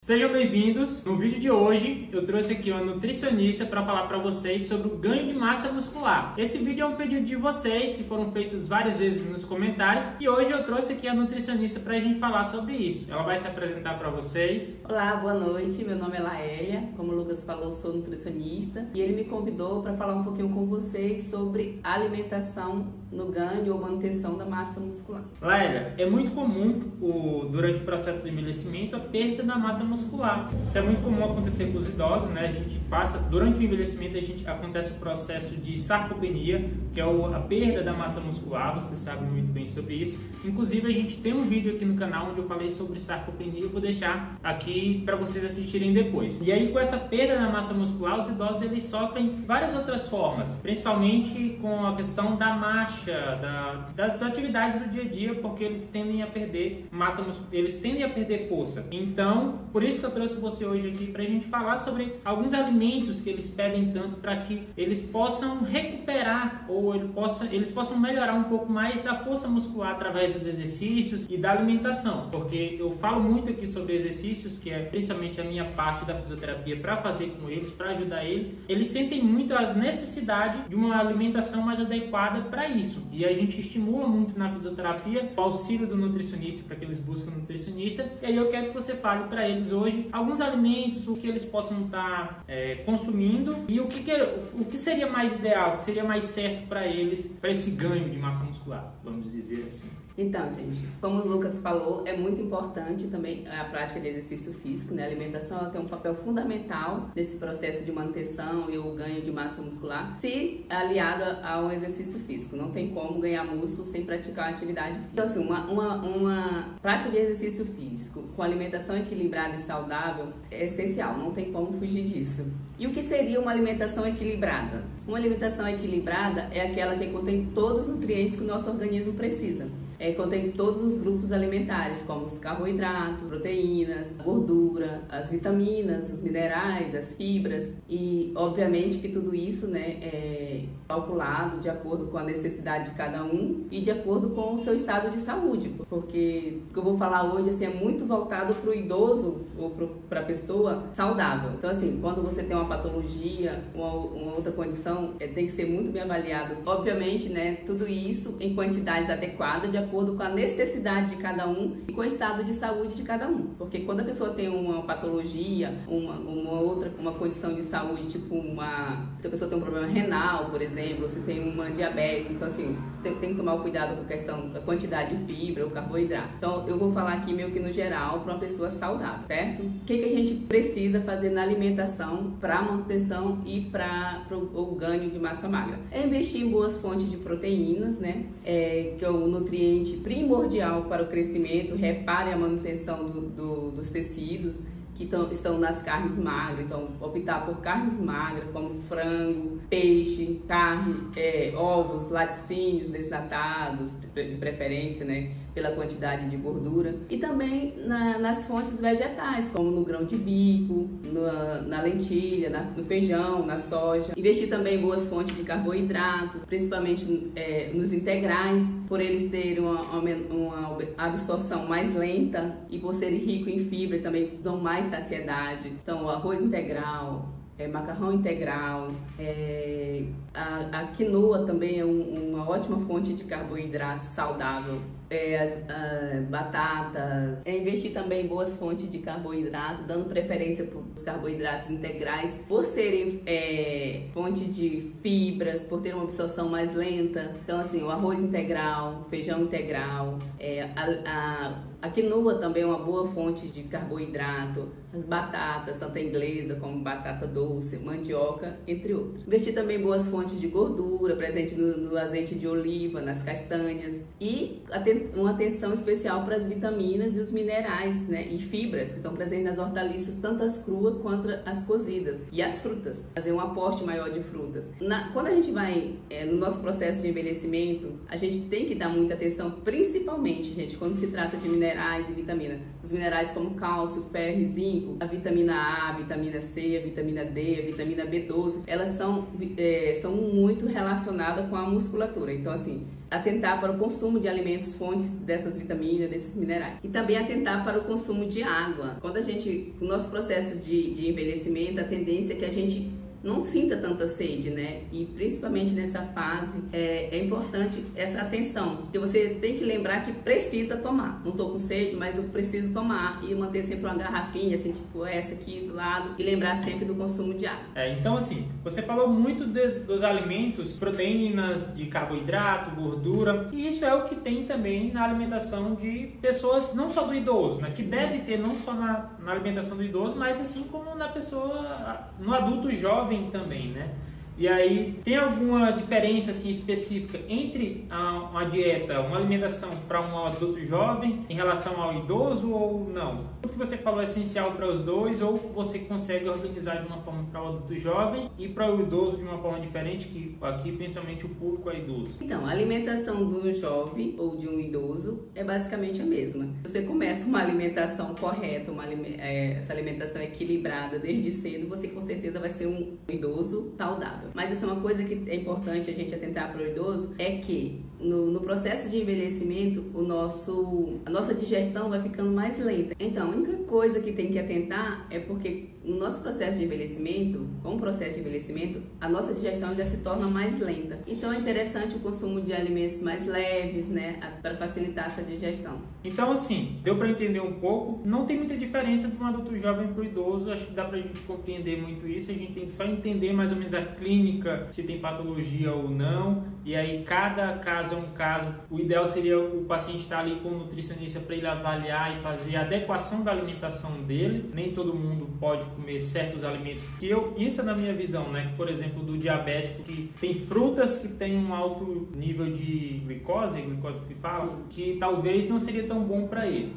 Sejam bem-vindos! No vídeo de hoje eu trouxe aqui uma nutricionista para falar para vocês sobre o ganho de massa muscular. Esse vídeo é um pedido de vocês que foram feitos várias vezes nos comentários e hoje eu trouxe aqui a nutricionista para a gente falar sobre isso. Ela vai se apresentar para vocês. Olá, boa noite. Meu nome é Laélia. Como o Lucas falou, sou nutricionista e ele me convidou para falar um pouquinho com vocês sobre alimentação no ganho ou manutenção da massa muscular. Laélia, é muito comum durante o processo do envelhecimento a perda da massa muscular. Isso é muito comum acontecer com os idosos, né? A gente passa, durante o envelhecimento, acontece o processo de sarcopenia, que é a perda da massa muscular, você sabe muito bem sobre isso. Inclusive, a gente tem um vídeo aqui no canal onde eu falei sobre sarcopenia, eu vou deixar aqui para vocês assistirem depois. E aí, com essa perda da massa muscular, os idosos eles sofrem várias outras formas, principalmente com a questão da marcha, das atividades do dia a dia, porque eles tendem a perder massa muscular, eles tendem a perder força. Então, por isso que eu trouxe você hoje aqui para a gente falar sobre alguns alimentos que eles pedem tanto para que eles possam recuperar ou eles possam melhorar um pouco mais da força muscular através dos exercícios e da alimentação. Porque eu falo muito aqui sobre exercícios, que é principalmente a minha parte da fisioterapia para fazer com eles, para ajudar eles. Eles sentem muito a necessidade de uma alimentação mais adequada para isso. E a gente estimula muito na fisioterapia o auxílio do nutricionista para que eles busquem um nutricionista. E aí eu quero que você fale para eles hoje alguns alimentos, o que eles possam estar consumindo e o que seria mais ideal, o que seria mais certo para eles, para esse ganho de massa muscular, vamos dizer assim. Então, gente, como o Lucas falou, é muito importante também a prática de exercício físico, né? A alimentação ela tem um papel fundamental nesse processo de manutenção e o ganho de massa muscular, se aliada a um exercício físico. Não tem como ganhar músculo sem praticar uma atividade física. Então, assim, uma prática de exercício físico com alimentação equilibrada e saudável é essencial, não tem como fugir disso. E o que seria uma alimentação equilibrada? Uma alimentação equilibrada é aquela que contém todos os nutrientes que o nosso organismo precisa. Contém todos os grupos alimentares, como os carboidratos, proteínas, a gordura, as vitaminas, os minerais, as fibras e, obviamente, que tudo isso, né, é calculado de acordo com a necessidade de cada um e de acordo com o seu estado de saúde, porque o que eu vou falar hoje assim, é muito voltado para o idoso ou para a pessoa saudável. Então, assim, quando você tem uma patologia, uma outra condição, tem que ser muito bem avaliado. Obviamente, né, tudo isso em quantidades adequadas, de acordo com a necessidade de cada um e com o estado de saúde de cada um. Porque quando a pessoa tem uma patologia, uma condição de saúde, tipo se a pessoa tem um problema renal, por exemplo, ou se tem uma diabetes, então assim, tem que tomar cuidado com a questão da quantidade de fibra ou carboidrato. Então eu vou falar aqui meio que no geral para uma pessoa saudável, certo? O que a gente precisa fazer na alimentação para manutenção e para o ganho de massa magra? É investir em boas fontes de proteínas, né? Que é o nutriente primordial para o crescimento, reparo e a manutenção dos tecidos que estão nas carnes magras. Então, optar por carnes magras, como frango, peixe, carne, ovos, laticínios desnatados, de preferência, né, pela quantidade de gordura. E também nas fontes vegetais, como no grão de bico, na lentilha, no feijão, na soja. Investir também em boas fontes de carboidrato, principalmente nos integrais, por eles terem uma absorção mais lenta e por serem ricos em fibra também dão mais saciedade. Então, o arroz integral, macarrão integral, a quinoa também é uma ótima fonte de carboidrato saudável. As batatas, investir também em boas fontes de carboidrato, dando preferência para os carboidratos integrais, por serem fonte de fibras, por ter uma absorção mais lenta. Então, assim, o arroz integral, feijão integral, a quinoa também é uma boa fonte de carboidrato, as batatas, santa inglesa, como batata doce, mandioca, entre outros. Investir também em boas fontes de gordura, presente no azeite de oliva, nas castanhas, e uma atenção especial para as vitaminas e os minerais, né, e fibras que estão presentes nas hortaliças, tanto as cruas quanto as cozidas, e as frutas, fazer um aporte maior de frutas. Quando a gente vai no nosso processo de envelhecimento, a gente tem que dar muita atenção, principalmente, gente, quando se trata de minerais minerais e vitamina. Os minerais como cálcio, ferro e zinco, a vitamina A, a vitamina C, a vitamina D, a vitamina B12, elas são muito relacionadas com a musculatura. Então, assim, atentar para o consumo de alimentos fontes dessas vitaminas, desses minerais. E também atentar para o consumo de água. Quando o nosso processo de envelhecimento, a tendência é que a gente não sinta tanta sede, né? E principalmente nessa fase é importante essa atenção, porque você tem que lembrar que precisa tomar. Não tô com sede, mas eu preciso tomar, e manter sempre uma garrafinha, assim, tipo essa aqui do lado, e lembrar sempre do consumo de água. Então assim, você falou muito dos alimentos, proteínas, de carboidrato, gordura, e isso é o que tem também na alimentação de pessoas, não só do idoso, né? Que deve ter não só na alimentação do idoso, mas assim como na pessoa, no adulto jovem também, né? E aí, tem alguma diferença assim específica entre uma dieta, uma alimentação para um adulto jovem em relação ao idoso ou não? O que você falou é essencial para os dois, ou você consegue organizar de uma forma para o adulto jovem e para o idoso de uma forma diferente, que aqui principalmente o público é idoso? Então, a alimentação do jovem ou de um idoso é basicamente a mesma. Você começa uma alimentação correta, essa alimentação equilibrada desde cedo, você com certeza vai ser um idoso saudável. Mas essa é uma coisa que é importante a gente atentar para o idoso, é que no processo de envelhecimento, a nossa digestão vai ficando mais lenta. Então, a única coisa que tem que atentar é porque no nosso processo de envelhecimento, com o processo de envelhecimento, a nossa digestão já se torna mais lenta. Então, é interessante o consumo de alimentos mais leves, né, para facilitar essa digestão. Então, assim, deu para entender um pouco. Não tem muita diferença de um adulto jovem para o idoso. Acho que dá para a gente compreender muito isso. A gente tem que só entender mais ou menos a clínica, se tem patologia ou não. E aí, cada caso é um caso. O ideal seria o paciente estar ali com o nutricionista para ele avaliar e fazer a adequação da alimentação dele. Nem todo mundo pode comer certos alimentos. Isso é na minha visão, né? Por exemplo, do diabético, que tem frutas que tem um alto nível de glicose que fala, que talvez não seria tão bom para ele.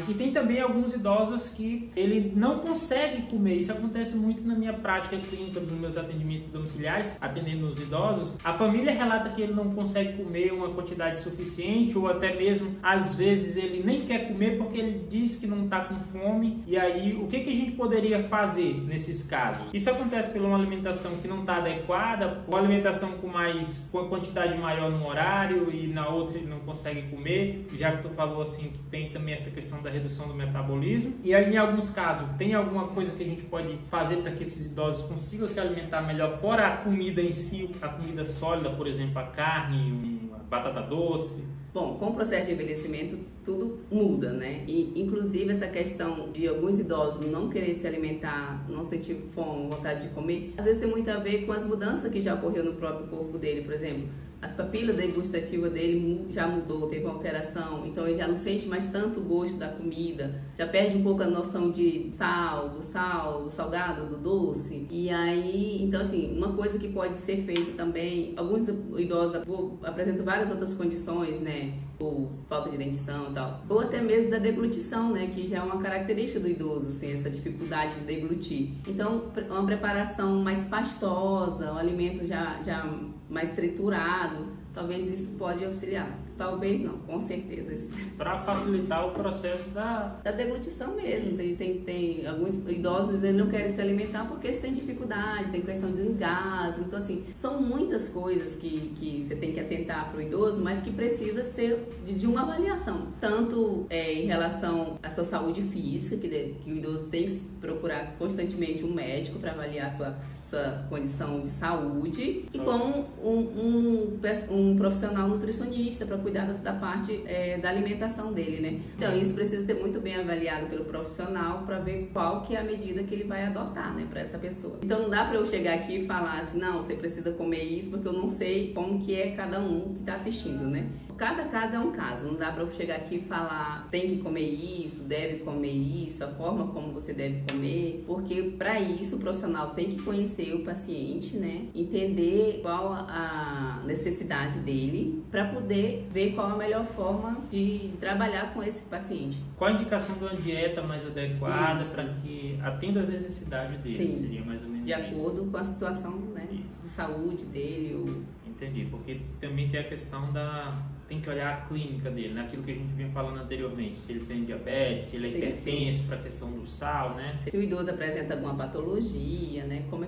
E tem também alguns idosos que ele não consegue comer. Isso acontece muito na minha prática clínica, nos meus atendimentos domiciliares, atendendo os idosos. A família relata que ele não consegue comer uma quantidade suficiente, ou até mesmo, às vezes, ele nem quer comer porque ele diz que não está com fome. E aí, o que a gente poderia fazer nesses casos? Isso acontece por uma alimentação que não está adequada, ou alimentação com quantidade maior no horário e na outra ele não consegue comer, já que tu falou assim que tem também essa questão da redução do metabolismo. E aí, em alguns casos, tem alguma coisa que a gente pode fazer para que esses idosos consigam se alimentar melhor, fora a comida em si, a comida sólida, por exemplo, a carne, a batata doce? Bom, com o processo de envelhecimento, tudo muda, né? E, inclusive, essa questão de alguns idosos não querer se alimentar, não sentir fome, vontade de comer, às vezes tem muito a ver com as mudanças que já ocorreu no próprio corpo dele, por exemplo. As papilas degustativas dele já mudou, teve uma alteração, então ele já não sente mais tanto o gosto da comida, já perde um pouco a noção de do salgado, do doce. E aí, então assim, uma coisa que pode ser feita também, alguns idosos apresentam várias outras condições, né? Ou falta de dentição e tal, ou até mesmo da deglutição, né, que já é uma característica do idoso, assim, essa dificuldade de deglutir. Então, uma preparação mais pastosa, um alimento já mais triturado, talvez isso pode auxiliar. Talvez não, com certeza. Para facilitar o processo da deglutição mesmo. Tem alguns idosos, eles não querem se alimentar porque eles têm dificuldade, tem questão de engasgo. Então, assim, são muitas coisas que você tem que atentar para o idoso, mas que precisa ser de uma avaliação. Tanto em relação à sua saúde física, que o idoso tem que procurar constantemente um médico para avaliar a sua condição de saúde, e como um profissional nutricionista para cuidar da parte da alimentação dele, né? Então isso precisa ser muito bem avaliado pelo profissional para ver qual que é a medida que ele vai adotar, né, para essa pessoa. Então não dá para eu chegar aqui e falar assim, não, você precisa comer isso, porque eu não sei como que é cada um que está assistindo, né? Cada caso é um caso, não dá para eu chegar aqui e falar tem que comer isso, deve comer isso, a forma como você deve comer, porque para isso o profissional tem que conhecer o paciente, né? Entender qual a necessidade dele para poder ver qual a melhor forma de trabalhar com esse paciente. Qual a indicação de uma dieta mais adequada para que atenda as necessidades dele? Sim. Seria mais ou menos de acordo com a situação, né, de saúde dele. Entendi, porque também tem a questão tem que olhar a clínica dele, né? Aquilo que a gente vinha falando anteriormente, se ele tem diabetes, se ele é hipertenso, para a questão do sal, né? Se o idoso apresenta alguma patologia, né? Como é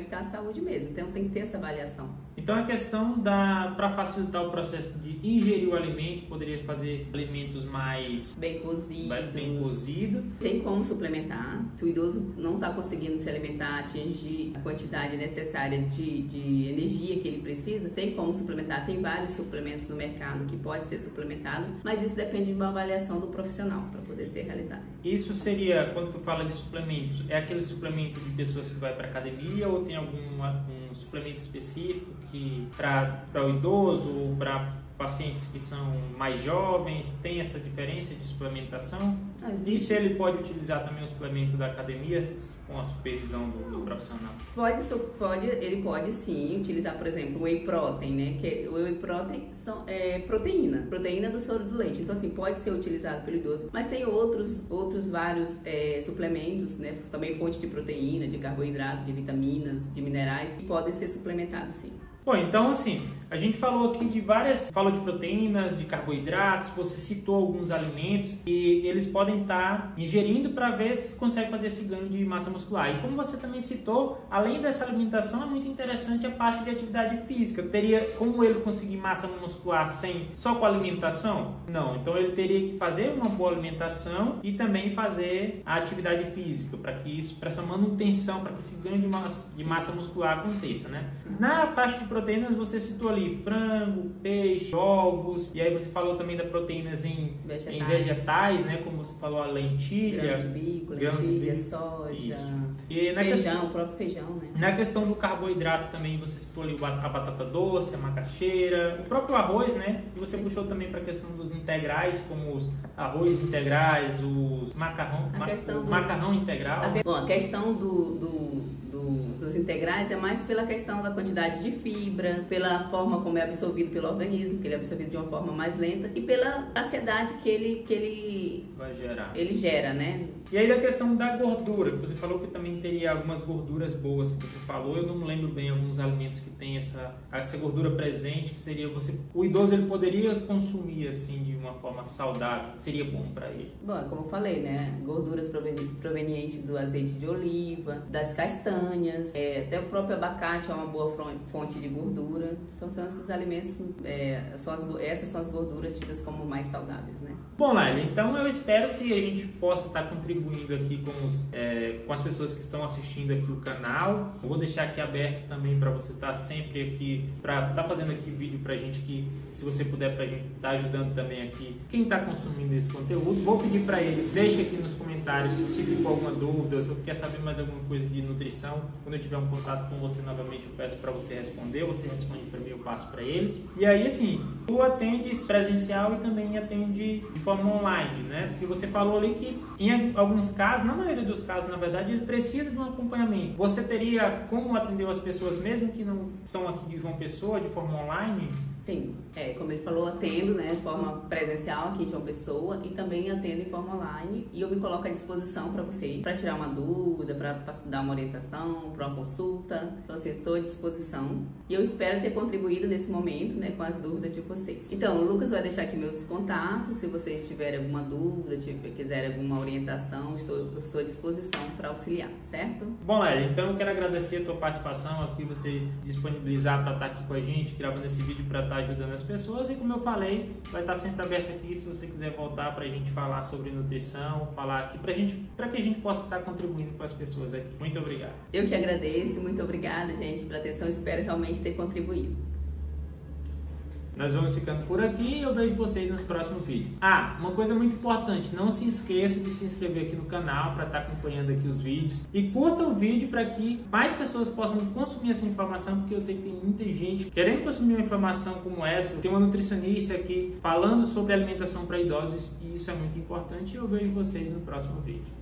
que tá a saúde mesmo? Então tem que ter essa avaliação. Então a questão para facilitar o processo de ingerir o alimento, poderia fazer alimentos mais bem cozido. Tem como suplementar. Se o idoso não está conseguindo se alimentar, atingir a quantidade necessária de energia que ele precisa, tem como suplementar. Tem vários suplementos no mercado que pode ser suplementado, mas isso depende de uma avaliação do profissional para poder ser realizado. Isso seria, quando tu fala de suplementos, é aquele suplemento de pessoas que vai para academia ou tem algum suplemento específico que para o idoso ou para pacientes que são mais jovens, tem essa diferença de suplementação? E se ele pode utilizar também o suplemento da academia com a supervisão do profissional? Ele pode sim utilizar, por exemplo, o whey protein, né? Que o whey protein é proteína do soro do leite. Então, assim, pode ser utilizado pelo idoso. Mas tem outros vários suplementos, né? Também fonte de proteína, de carboidrato, de vitaminas, de minerais, que podem ser suplementados sim. Bom, então assim, a gente falou aqui falou de proteínas, de carboidratos, você citou alguns alimentos e eles podem estar ingerindo para ver se consegue fazer esse ganho de massa muscular. E como você também citou, além dessa alimentação, é muito interessante a parte de atividade física. Teria como ele conseguir massa muscular só com alimentação? Não, então ele teria que fazer uma boa alimentação e também fazer a atividade física para essa manutenção, para que esse ganho de massa muscular aconteça, né? Na parte de proteínas, você citou ali frango, peixe, ovos, e aí você falou também das proteínas em vegetais, né? Como você falou, a lentilha, grão de bico, lentilha, soja, o próprio feijão, né? Na questão do carboidrato também, você citou ali a batata doce, a macaxeira, o próprio arroz, né? E você puxou também para a questão dos integrais, como os arroz integrais, os macarrão integral. Bom, a questão dos integrais é mais pela questão da quantidade de fibra, pela forma como é absorvido pelo organismo, que ele é absorvido de uma forma mais lenta, e pela saciedade que ele vai gerar. Ele gera, né? E aí a questão da gordura, que você falou que também teria algumas gorduras boas que você falou, eu não me lembro bem alguns alimentos que tem essa gordura presente, que seria o idoso ele poderia consumir assim de uma forma saudável, seria bom para ele. Bom, como eu falei, né? Gorduras provenientes do azeite de oliva, das castanhas, até o próprio abacate é uma boa fonte de gordura. Então são esses alimentos, essas são as gorduras tidas como mais saudáveis, né? Bom, Laila, então eu espero que a gente possa estar contribuindo aqui com as pessoas que estão assistindo aqui o canal. Eu vou deixar aqui aberto também para você estar sempre aqui, para estar fazendo aqui vídeo pra gente, que se você puder pra gente estar ajudando também aqui quem está consumindo esse conteúdo. Vou pedir para eles, deixe aqui nos comentários se ficou alguma dúvida, se quer saber mais alguma coisa de nutrição. Quando eu tiver um contato com você novamente, eu peço para você responder, você responde para mim, eu passo para eles. E aí, assim, tu atende presencial e também atende de forma online, né? Porque você falou ali que em alguns casos, na maioria dos casos, na verdade, ele precisa de um acompanhamento. Você teria como atender as pessoas mesmo que não são aqui de João Pessoa, de forma online? Sim, como ele falou, atendo, né, de forma presencial aqui em João Pessoa e também atendo em forma online, e eu me coloco à disposição para vocês, para tirar uma dúvida, para dar uma orientação, para uma consulta. Então, assim, estou à disposição e eu espero ter contribuído nesse momento, né, com as dúvidas de vocês. Então, o Lucas vai deixar aqui meus contatos, se vocês tiverem alguma dúvida, quiserem alguma orientação, estou à disposição para auxiliar, certo? Bom, Laila, então eu quero agradecer a tua participação aqui, você disponibilizar para estar aqui com a gente, gravando esse vídeo para estar ajudando as pessoas, e como eu falei, vai estar sempre aberto aqui se você quiser voltar para a gente falar sobre nutrição, falar aqui para que a gente possa estar contribuindo com as pessoas aqui. Muito obrigado. Eu que agradeço, muito obrigada, gente, pela atenção, espero realmente ter contribuído. Nós vamos ficando por aqui e eu vejo vocês nos próximos vídeos. Uma coisa muito importante, não se esqueça de se inscrever aqui no canal para estar acompanhando aqui os vídeos. E curta o vídeo para que mais pessoas possam consumir essa informação, porque eu sei que tem muita gente querendo consumir uma informação como essa. Tem uma nutricionista aqui falando sobre alimentação para idosos e isso é muito importante. E eu vejo vocês no próximo vídeo.